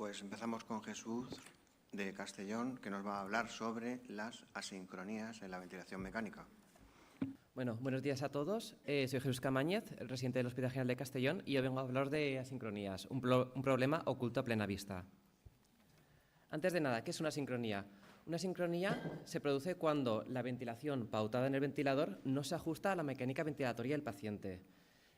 Pues empezamos con Jesús de Castellón, que nos va a hablar sobre las asincronías en la ventilación mecánica. Bueno, buenos días a todos. Soy Jesús Camáñez, el residente del Hospital General de Castellón, y hoy vengo a hablar de asincronías, un problema oculto a plena vista. Antes de nada, ¿qué es una asincronía? Una asincronía se produce cuando la ventilación pautada en el ventilador no se ajusta a la mecánica ventilatoria del paciente.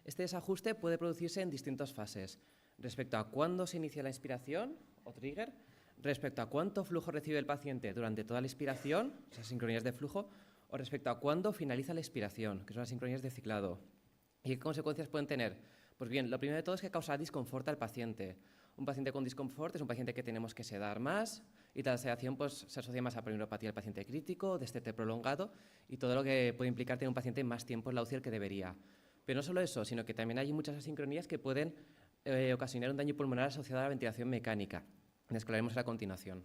Este desajuste puede producirse en distintas fases, respecto a cuándo se inicia la inspiración o trigger, respecto a cuánto flujo recibe el paciente durante toda la inspiración, esas sincronías de flujo, o respecto a cuándo finaliza la expiración, que son las sincronías de ciclado. ¿Y qué consecuencias pueden tener? Pues bien, lo primero de todo es que causa disconfort al paciente. Un paciente con disconfort es un paciente que tenemos que sedar más, y la sedación pues, se asocia más a polineuropatía del paciente crítico, destete prolongado, y todo lo que puede implicar tener un paciente más tiempo en la UCI del que debería. Pero no solo eso, sino que también hay muchas asincronías que pueden ocasionar un daño pulmonar asociado a la ventilación mecánica, de las que hablaremos a continuación.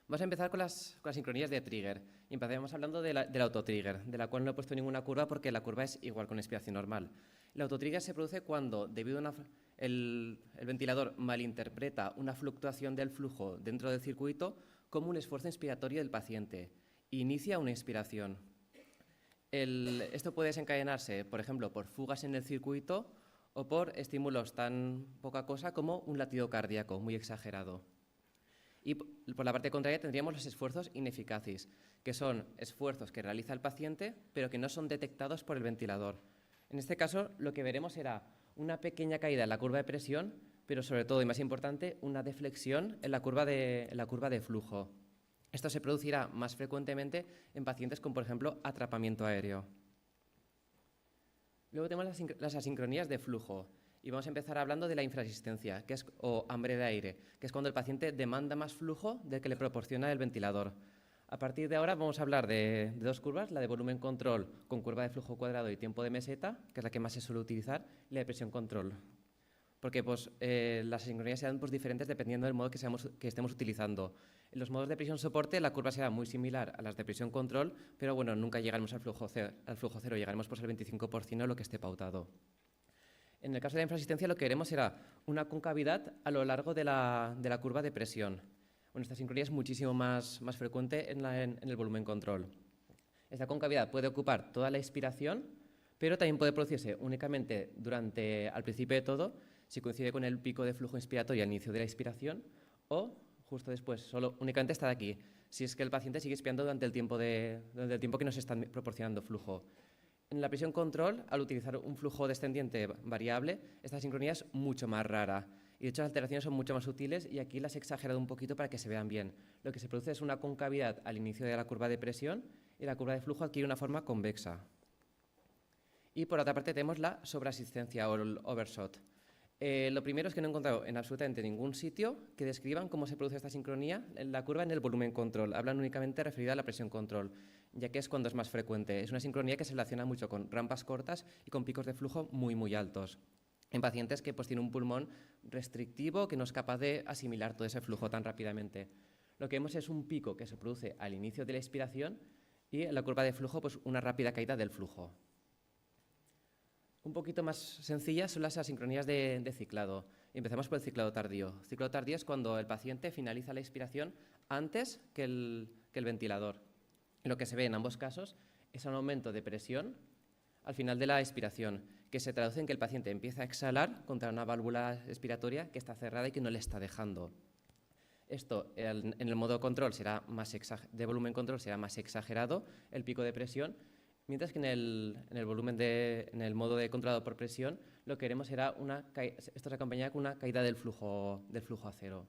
Vamos a empezar con las sincronías de trigger. Y empezaremos hablando del autotrigger, de la cual no he puesto ninguna curva porque la curva es igual con inspiración normal. El autotrigger se produce cuando, debido a el ventilador malinterpreta una fluctuación del flujo dentro del circuito como un esfuerzo inspiratorio del paciente. Inicia una inspiración. Esto puede desencadenarse, por ejemplo, por fugas en el circuito o por estímulos tan poca cosa como un latido cardíaco muy exagerado. Y por la parte contraria tendríamos los esfuerzos ineficaces, que son esfuerzos que realiza el paciente, pero que no son detectados por el ventilador. En este caso, lo que veremos será una pequeña caída en la curva de presión, pero sobre todo, y más importante, una deflexión en la curva de flujo. Esto se producirá más frecuentemente en pacientes con, por ejemplo, atrapamiento aéreo. Luego tenemos las asincronías de flujo. Y vamos a empezar hablando de la infraresistencia, o hambre de aire, que es cuando el paciente demanda más flujo del que le proporciona el ventilador. A partir de ahora vamos a hablar de dos curvas, la de volumen control con curva de flujo cuadrado y tiempo de meseta, que es la que más se suele utilizar, y la de presión control. Porque las asincronías serán diferentes dependiendo del modo que estemos utilizando. En los modos de presión soporte la curva será muy similar a las de presión control, pero bueno, nunca llegaremos al flujo cero, llegaremos por el 25% de lo que esté pautado. En el caso de la infraresistencia lo que veremos será una concavidad a lo largo de la curva de presión. Bueno, esta sincronía es muchísimo más frecuente en el volumen control. Esta concavidad puede ocupar toda la expiración, pero también puede producirse únicamente al principio de todo, si coincide con el pico de flujo inspiratorio al inicio de la expiración, o justo después, solo únicamente estar aquí, si es que el paciente sigue expirando durante el tiempo que nos están proporcionando flujo. En la presión control, al utilizar un flujo descendiente variable, esta sincronía es mucho más rara. Y de hecho las alteraciones son mucho más sutiles y aquí las he exagerado un poquito para que se vean bien. Lo que se produce es una concavidad al inicio de la curva de presión y la curva de flujo adquiere una forma convexa. Y por otra parte tenemos la sobreasistencia o el overshot. Lo primero es que no he encontrado en absolutamente ningún sitio que describan cómo se produce esta sincronía en la curva en el volumen control. Hablan únicamente referida a la presión control, ya que es cuando es más frecuente. Es una sincronía que se relaciona mucho con rampas cortas y con picos de flujo muy, muy altos. En pacientes que tienen un pulmón restrictivo que no es capaz de asimilar todo ese flujo tan rápidamente. Lo que vemos es un pico que se produce al inicio de la expiración y en la curva de flujo una rápida caída del flujo. Un poquito más sencillas son las asincronías de ciclado. Empezamos por el ciclado tardío. El ciclado tardío es cuando el paciente finaliza la expiración antes que el ventilador. Lo que se ve en ambos casos es un aumento de presión al final de la expiración, que se traduce en que el paciente empieza a exhalar contra una válvula expiratoria que está cerrada y que no le está dejando. Esto en el modo control de volumen control será más exagerado el pico de presión, mientras que en el modo de controlado por presión lo que veremos será esto se acompañará con una caída del flujo a cero.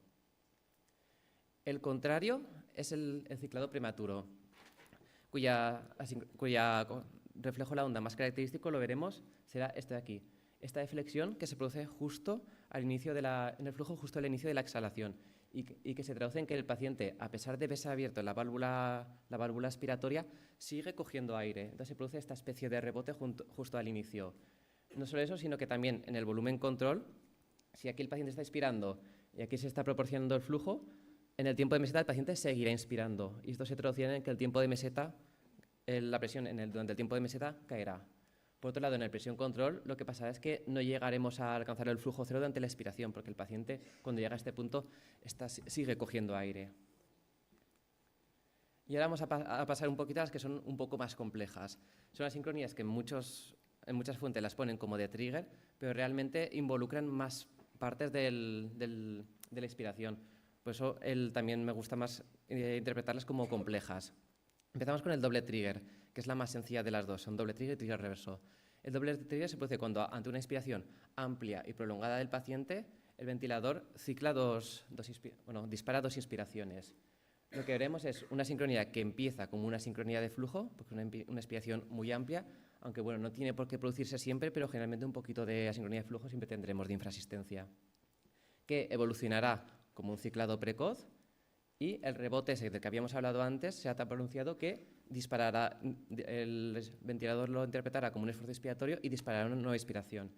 El contrario es el ciclado prematuro, cuya reflejo de la onda más característico, lo veremos, será este de aquí. Esta deflexión que se produce justo en el flujo justo al inicio de la exhalación y que se traduce en que el paciente, a pesar de haberse abierto la válvula aspiratoria, sigue cogiendo aire. Entonces se produce esta especie de rebote justo al inicio. No solo eso, sino que también en el volumen control, si aquí el paciente está inspirando y aquí se está proporcionando el flujo, en el tiempo de meseta el paciente seguirá inspirando. Y esto se traducirá en que el tiempo de meseta, la presión durante el tiempo de meseta caerá. Por otro lado, en el presión control, lo que pasará es que no llegaremos a alcanzar el flujo cero durante la expiración, porque el paciente, cuando llega a este punto, sigue cogiendo aire. Y ahora vamos a pasar un poquito a las que son un poco más complejas. Son las sincronías que en muchas fuentes las ponen como de trigger, pero realmente involucran más partes de la expiración. Por eso también me gusta más interpretarlas como complejas. Empezamos con el doble trigger, que es la más sencilla de las dos. Son doble trigger y trigger reverso. El doble trigger se produce cuando, ante una inspiración amplia y prolongada del paciente, el ventilador dispara dos inspiraciones. Lo que veremos es una sincronía que empieza como una sincronía de flujo, porque una inspiración muy amplia, aunque bueno, no tiene por qué producirse siempre, pero generalmente un poquito de asincronía de flujo siempre tendremos de infrasistencia, que evolucionará como un ciclado precoz, y el rebote ese del que habíamos hablado antes será tan pronunciado que disparará, el ventilador lo interpretará como un esfuerzo expiratorio y disparará una nueva inspiración.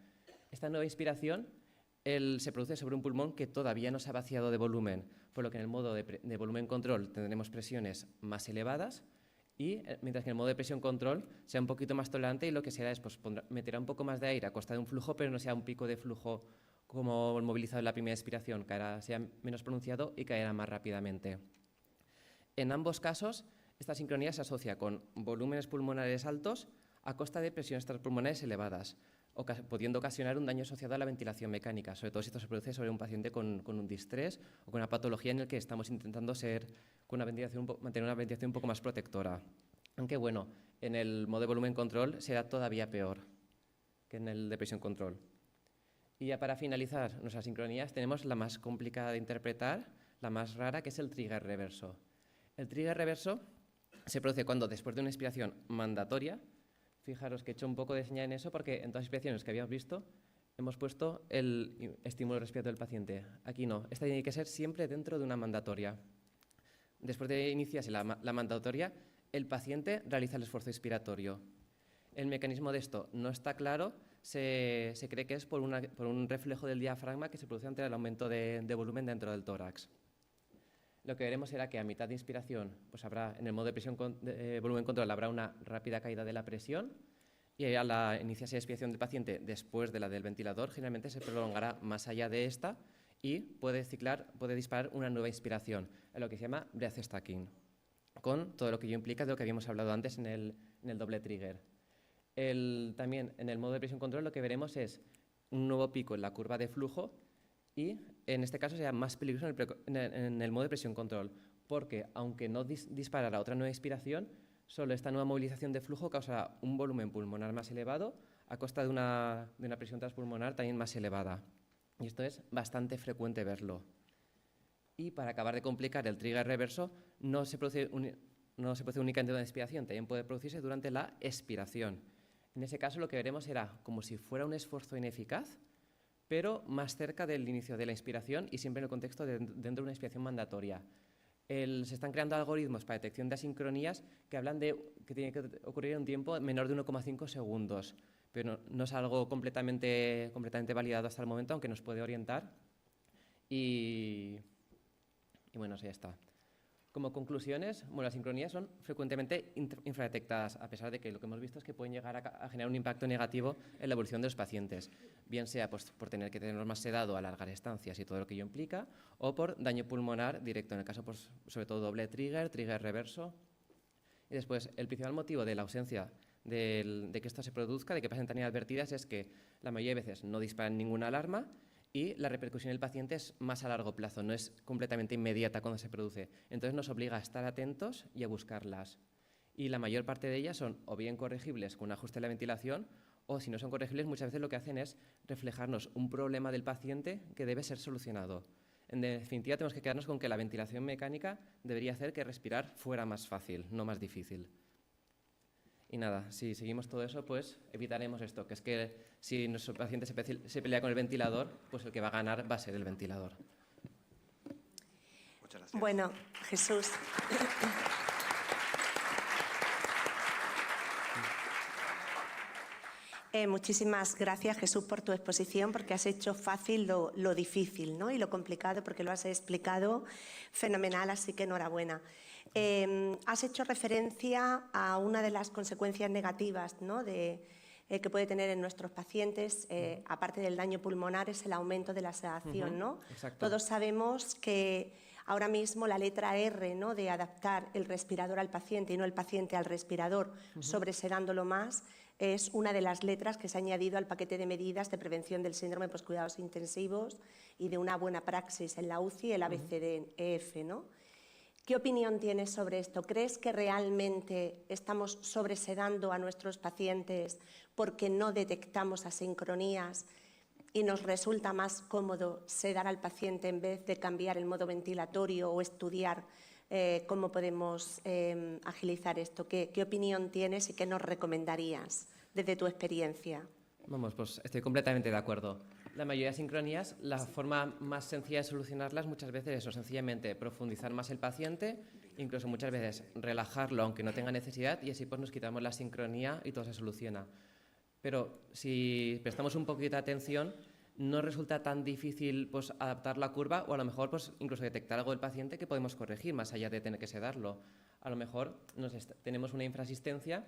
Esta nueva inspiración se produce sobre un pulmón que todavía no se ha vaciado de volumen, por lo que en el modo de volumen control tendremos presiones más elevadas, y mientras que en el modo de presión control sea un poquito más tolerante, y lo que será es meterá un poco más de aire a costa de un flujo, pero no sea un pico de flujo como el movilizado en la primera expiración, sea menos pronunciado y caerá más rápidamente. En ambos casos, esta sincronía se asocia con volúmenes pulmonares altos a costa de presiones transpulmonares elevadas, pudiendo ocasionar un daño asociado a la ventilación mecánica, sobre todo si esto se produce sobre un paciente con un distrés o con una patología en la que estamos intentando mantener una ventilación un poco más protectora. Aunque bueno, en el modo de volumen control será todavía peor que en el de presión control. Y ya para finalizar nuestras sincronías tenemos la más complicada de interpretar, la más rara, que es el trigger reverso. El trigger reverso se produce cuando, después de una inspiración mandatoria, fijaros que he hecho un poco de señal en eso porque en todas las inspiraciones que habíamos visto hemos puesto el estímulo respiratorio del paciente. Aquí no, esta tiene que ser siempre dentro de una mandatoria. Después de iniciarse la mandatoria, el paciente realiza el esfuerzo expiratorio. El mecanismo de esto no está claro, se cree que es por un reflejo del diafragma que se produce ante el aumento de volumen dentro del tórax. Lo que veremos será que a mitad de inspiración, pues habrá, en el modo de presión volumen control, habrá una rápida caída de la presión, y a la iniciarse la expiración del paciente después de la del ventilador, generalmente se prolongará más allá de esta y puede disparar una nueva inspiración, en lo que se llama breath stacking, con todo lo que ello implica de lo que habíamos hablado antes en el doble trigger. También en el modo de presión control lo que veremos es un nuevo pico en la curva de flujo, y en este caso será más peligroso en el modo de presión control, porque aunque no disparará otra nueva inspiración, solo esta nueva movilización de flujo causará un volumen pulmonar más elevado a costa de una presión transpulmonar también más elevada. Y esto es bastante frecuente verlo. Y para acabar de complicar, el trigger reverso no se produce únicamente durante la inspiración, también puede producirse durante la expiración. En ese caso lo que veremos será como si fuera un esfuerzo ineficaz, pero más cerca del inicio de la inspiración y siempre en el contexto dentro de una inspiración mandatoria. Se están creando algoritmos para detección de asincronías que hablan de que tiene que ocurrir en un tiempo menor de 1,5 segundos, pero no es algo completamente validado hasta el momento, aunque nos puede orientar. Y bueno, eso ya está. Como conclusiones, las sincronías son frecuentemente infradetectadas, a pesar de que lo que hemos visto es que pueden llegar a generar un impacto negativo en la evolución de los pacientes, bien sea por tener que tenerlos más sedado, alargar estancias y todo lo que ello implica, o por daño pulmonar directo, en el caso sobre todo doble trigger, trigger reverso. Y después, el principal motivo de la ausencia de que esto se produzca, de que pasen tan inadvertidas, es que la mayoría de veces no disparan ninguna alarma, y la repercusión del paciente es más a largo plazo, no es completamente inmediata cuando se produce. Entonces nos obliga a estar atentos y a buscarlas. Y la mayor parte de ellas son o bien corregibles con un ajuste de la ventilación, o si no son corregibles, muchas veces lo que hacen es reflejarnos un problema del paciente que debe ser solucionado. En definitiva, tenemos que quedarnos con que la ventilación mecánica debería hacer que respirar fuera más fácil, no más difícil. Y nada, si seguimos todo eso, pues evitaremos esto, que es que si nuestro paciente se pelea con el ventilador, pues el que va a ganar va a ser el ventilador. Muchas gracias. Bueno, Jesús. Muchísimas gracias, Jesús, por tu exposición, porque has hecho fácil lo difícil, ¿no? Y lo complicado, porque lo has explicado fenomenal, así que enhorabuena. Has hecho referencia a una de las consecuencias negativas, ¿no? de que puede tener en nuestros pacientes, aparte del daño pulmonar, es el aumento de la sedación, ¿no? Exacto. Todos sabemos que ahora mismo la letra R, ¿no?, de adaptar el respirador al paciente y no el paciente al respirador, sobresedándolo más, es una de las letras que se ha añadido al paquete de medidas de prevención del síndrome postcuidados intensivos y de una buena praxis en la UCI, el ABCDEF, ¿no? ¿Qué opinión tienes sobre esto? ¿Crees que realmente estamos sobresedando a nuestros pacientes porque no detectamos asincronías y nos resulta más cómodo sedar al paciente en vez de cambiar el modo ventilatorio o estudiar cómo podemos agilizar esto? ¿Qué opinión tienes y qué nos recomendarías desde tu experiencia? Vamos, pues estoy completamente de acuerdo. La mayoría de sincronías, la forma más sencilla de solucionarlas muchas veces es eso, sencillamente profundizar más el paciente, incluso muchas veces relajarlo aunque no tenga necesidad y así pues nos quitamos la sincronía y todo se soluciona. Pero si prestamos un poquito de atención, no resulta tan difícil pues, adaptar la curva o a lo mejor pues, incluso detectar algo del paciente que podemos corregir más allá de tener que sedarlo. A lo mejor tenemos una infrasistencia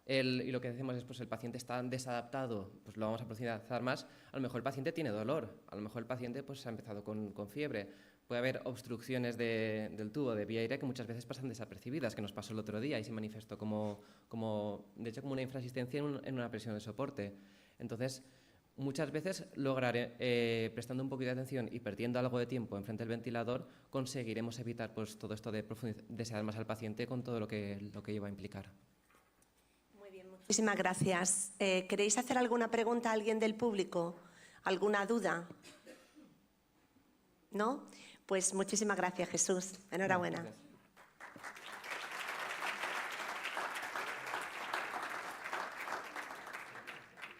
y lo que decimos es pues el paciente está desadaptado, pues lo vamos a profundizar más. A lo mejor el paciente tiene dolor, a lo mejor el paciente pues, ha empezado con fiebre. Puede haber obstrucciones del tubo de vía aérea que muchas veces pasan desapercibidas, que nos pasó el otro día y se manifestó de hecho como una infrasistencia en una presión de soporte. Entonces, muchas veces prestando un poquito de atención y perdiendo algo de tiempo enfrente del ventilador, conseguiremos evitar pues, todo esto de sedar más al paciente con todo lo que iba a implicar. Muy bien, muchísimas gracias. ¿Queréis hacer alguna pregunta a alguien del público? ¿Alguna duda? ¿No? Pues muchísimas gracias, Jesús. Enhorabuena. Gracias.